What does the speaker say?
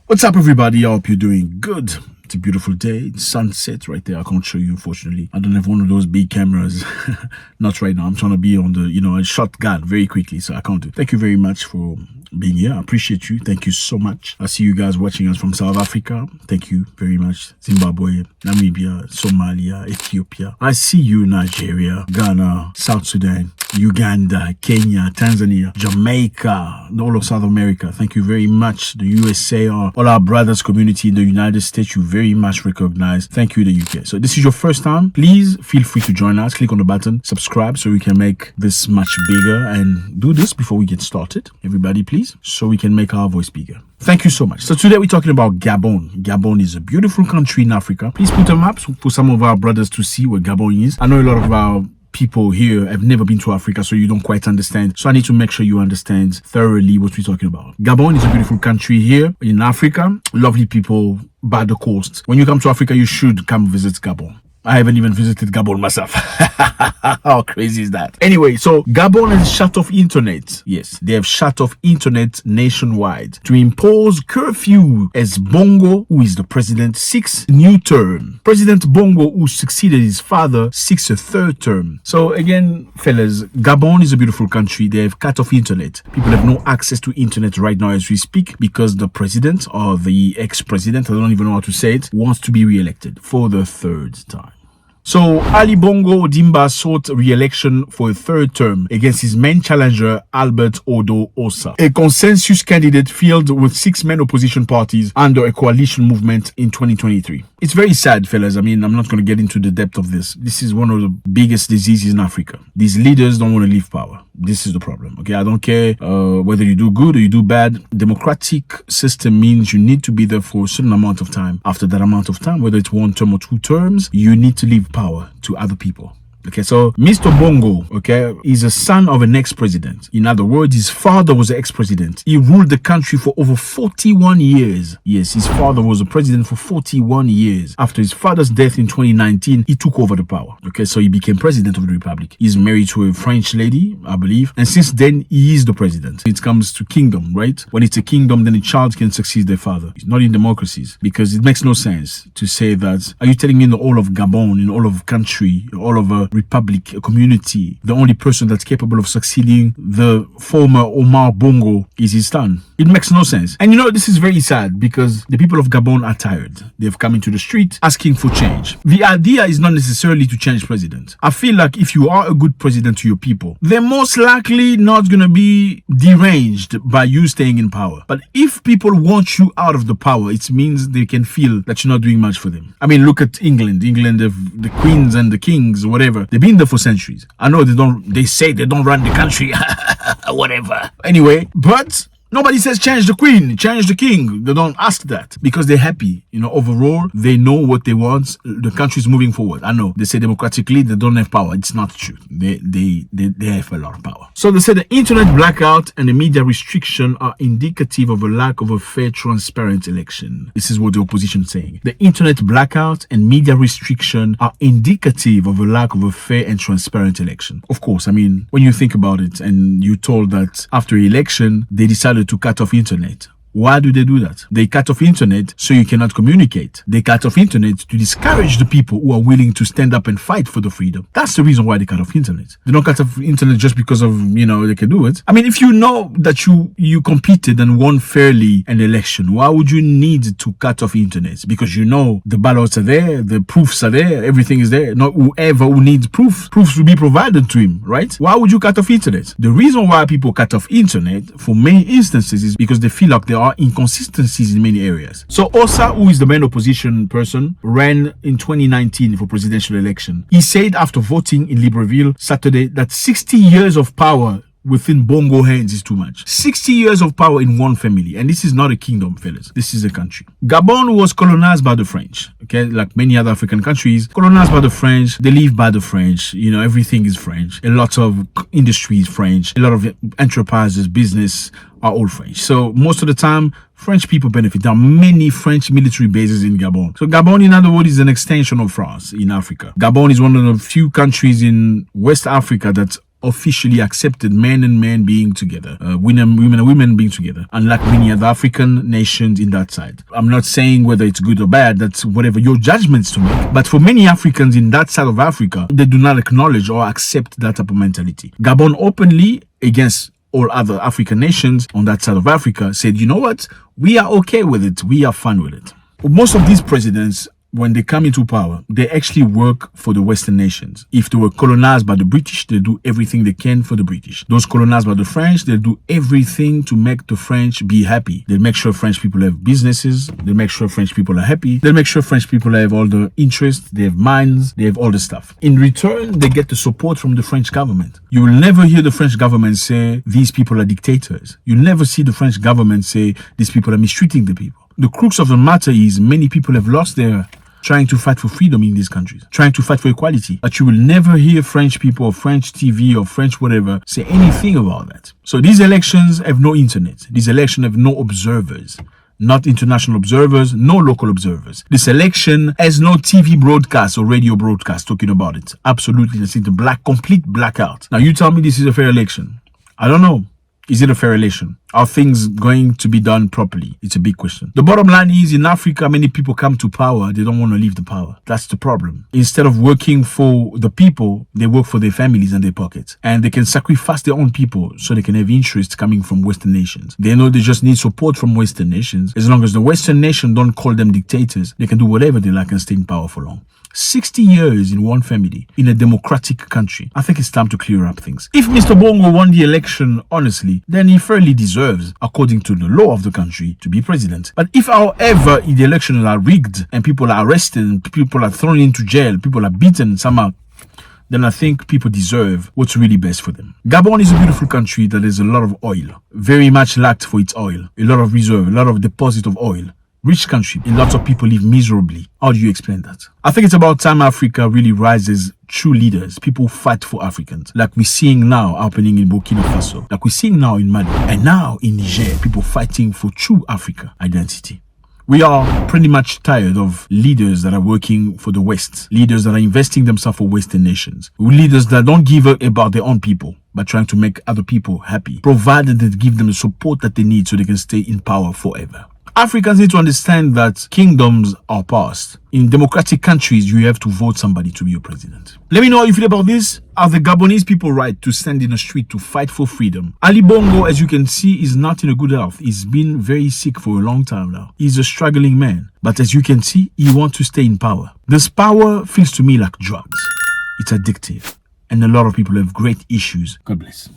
What's up, everybody? I hope you're doing good. It's a beautiful day. It's sunset right there. I can't show you, unfortunately. I don't have one of those big cameras. Not right now. I'm trying to be on the, a shotgun very quickly, so I can't do it. Thank you very much for being here. I appreciate you. Thank you so much. I see you guys watching us from South Africa. Thank you very much. Zimbabwe, Namibia, Somalia, Ethiopia. I see you, Nigeria, Ghana, South Sudan, Uganda, Kenya, Tanzania, Jamaica, all of South America. Thank you very much. The USA, all our brothers community in the United States, you very much recognize. Thank you, the UK. So this is your first time. Please feel free to join us. Click on the button, subscribe so we can make this much bigger, and do this before we get started. Everybody, please, so we can make our voice bigger. Thank you so much. So today we're talking about Gabon. Gabon is a beautiful country in Africa. Please put a map for some of our brothers to see where Gabon is. I know a lot of our people here have never been to Africa, so you don't quite understand. So I need to make sure you understand thoroughly what we're talking about. Gabon is a beautiful country here in Africa. Lovely people by the coast. When you come to Africa, you should come visit Gabon. I haven't even visited Gabon myself. How crazy is that? Anyway, so Gabon has shut off internet. Yes, they have shut off internet nationwide to impose curfew as Bongo, who is the president, seeks new term. President Bongo, who succeeded his father, seeks a third term. So again, fellas, Gabon is a beautiful country. They have cut off internet. People have no access to internet right now as we speak because the president, or the ex-president, I don't even know how to say it, wants to be re-elected for the third time. So Ali Bongo Dimba sought re-election for a third term against his main challenger, Albert Odo Osa, a consensus candidate filled with 6 main opposition parties under a coalition movement in 2023. It's very sad, fellas. I mean, I'm not going to get into the depth of this. This is one of the biggest diseases in Africa. These leaders don't want to leave power. This is the problem. Okay, I don't care whether you do good or you do bad. Democratic system means you need to be there for a certain amount of time. After that amount of time, whether it's 1 term or 2 terms, you need to leave power to other people. Okay, so Mr. Bongo, okay, is a son of an ex-president. In other words, his father was an ex-president. He ruled the country for over 41 years. Yes, his father was a president for 41 years. After his father's death in 2019, he took over the power. Okay, so he became president of the republic. He's married to a French lady, I believe. And since then, he is the president. It comes to kingdom, right? When it's a kingdom, then a child can succeed their father. It's not in democracies, because it makes no sense to say that. Are you telling me in the whole of Gabon, in all of country, all of a republic, a community, the only person that's capable of succeeding the former Omar Bongo is his son? It makes no sense. And this is very sad because the people of Gabon are tired. They've come into the street asking for change. The idea is not necessarily to change president. I feel like if you are a good president to your people, they're most likely not going to be deranged by you staying in power. But if people want you out of the power, it means they can feel that you're not doing much for them. I mean, look at England. England, the queens and the kings, whatever. They've been there for centuries. I know they say they don't run the country, whatever. Anyway, but nobody says change the queen, change the king. They don't ask that because they're happy. Overall, they know what they want. The country is moving forward. I know they say democratically they don't have power. It's not true. They have a lot of power. So they say the internet blackout and the media restriction are indicative of a lack of a fair, transparent election. This is what the opposition is saying. The internet blackout and media restriction are indicative of a lack of a fair and transparent election. Of course, I mean, when you think about it and you're told that after election, they decided to cut off internet. Why do they do that? They cut off internet so you cannot communicate. They cut off internet to discourage the people who are willing to stand up and fight for the freedom. That's the reason why they cut off internet. They don't cut off internet just because of, they can do it. I mean, if you know that you competed and won fairly an election, why would you need to cut off internet? Because the ballots are there, the proofs are there, everything is there. Not whoever who needs proofs will be provided to him, right? Why would you cut off internet? The reason why people cut off internet for many instances is because they feel like there are inconsistencies in many areas. So Osa, who is the main opposition person, ran in 2019 for presidential election. He said after voting in Libreville Saturday that 60 years of power within Bongo hands is too much. 60 years of power in one family. And this is not a kingdom, fellas. This is a country. Gabon was colonized by the French. Okay, like many other African countries, colonized by the French. They live by the French. Everything is French. A lot of industry is French. A lot of enterprises, business are all French. So most of the time, French people benefit. There are many French military bases in Gabon. So Gabon, in other words, is an extension of France in Africa. Gabon is one of the few countries in West Africa that officially accepted men and men being together, women and women being together, unlike many other African nations in that side. I'm not saying whether it's good or bad, that's whatever your judgments to make. But for many Africans in that side of Africa, they do not acknowledge or accept that type of mentality. Gabon openly, against all other African nations on that side of Africa, said, you know what, we are okay with it, we are fine with it. Most of these presidents, when they come into power, they actually work for the Western nations. If they were colonized by the British, they do everything they can for the British. Those colonized by the French, they do everything to make the French be happy. They make sure French people have businesses. They make sure French people are happy. They make sure French people have all the interests. They have mines. They have all the stuff. In return, they get the support from the French government. You will never hear the French government say, these people are dictators. You'll never see the French government say, these people are mistreating the people. The crux of the matter is many people have lost their trying to fight for freedom in these countries, trying to fight for equality. But you will never hear French people or French TV or French whatever say anything about that. So these elections have no internet. These elections have no observers. Not international observers, no local observers. This election has no TV broadcast or radio broadcast talking about it. Absolutely, it's in the complete blackout. Now you tell me this is a fair election. I don't know. Is it a fair election? Are things going to be done properly? It's a big question. The bottom line is, in Africa, many people come to power. They don't want to leave the power. That's the problem. Instead of working for the people, they work for their families and their pockets. And they can sacrifice their own people so they can have interest coming from Western nations. They know they just need support from Western nations. As long as the Western nation don't call them dictators, they can do whatever they like and stay in power for long. 60 years in one family, in a democratic country. I think it's time to clear up things. If Mr. Bongo won the election honestly, then he fairly deserves, according to the law of the country, to be president. But if, however, the elections are rigged and people are arrested and people are thrown into jail, people are beaten somehow, then I think people deserve what's really best for them. Gabon is a beautiful country that has a lot of oil, very much lacked for its oil, a lot of reserve, a lot of deposit of oil. Rich country, and lots of people live miserably. How do you explain that? I think it's about time Africa really rises true leaders, people who fight for Africans, like we're seeing now happening in Burkina Faso, like we're seeing now in Mali, and now in Niger, people fighting for true Africa identity. We are pretty much tired of leaders that are working for the West, leaders that are investing themselves for Western nations, leaders that don't give a about their own people, but trying to make other people happy, provided they give them the support that they need so they can stay in power forever. Africans need to understand that kingdoms are past. In democratic countries, you have to vote somebody to be your president. Let me know how you feel about this. Are the Gabonese people right to stand in the street to fight for freedom? Ali Bongo, as you can see, is not in a good health. He's been very sick for a long time now. He's a struggling man. But as you can see, he wants to stay in power. This power feels to me like drugs. It's addictive. And a lot of people have great issues. God bless.